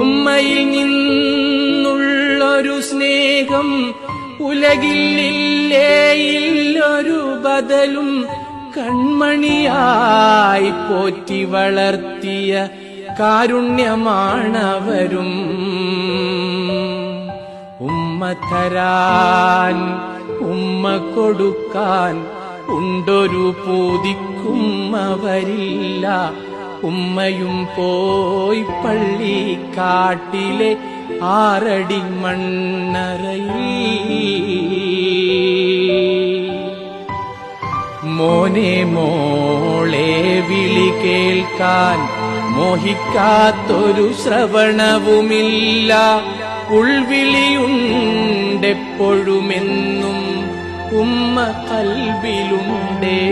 ഉമ്മയിൽ നിന്നുള്ളൊരു സ്നേഹം ഉലകിലില്ലേ ഇല്ലൊരു ബദലും. കൺമണിയായി പോറ്റി വളർത്തിയ കാരുണ്യമാണവരും. ഉമ്മ തരാൻ ഉമ്മ കൊടുക്കാൻ ഉണ്ടൊരു പൂതിക്കും അവരില്ല. ഉമ്മയും പോയി പള്ളിക്കാട്ടിലെ 6 അടി മണ്ണറയിൽ. മോനെ മോളെ വിളി കേൾക്കാൻ മോഹിക്കാത്തൊരു ശ്രവണവുമില്ല. ഉൾവിളിയുണ്ടെപ്പോഴുമെന്നും ഉമ്മ കൽബിലുണ്ടേ.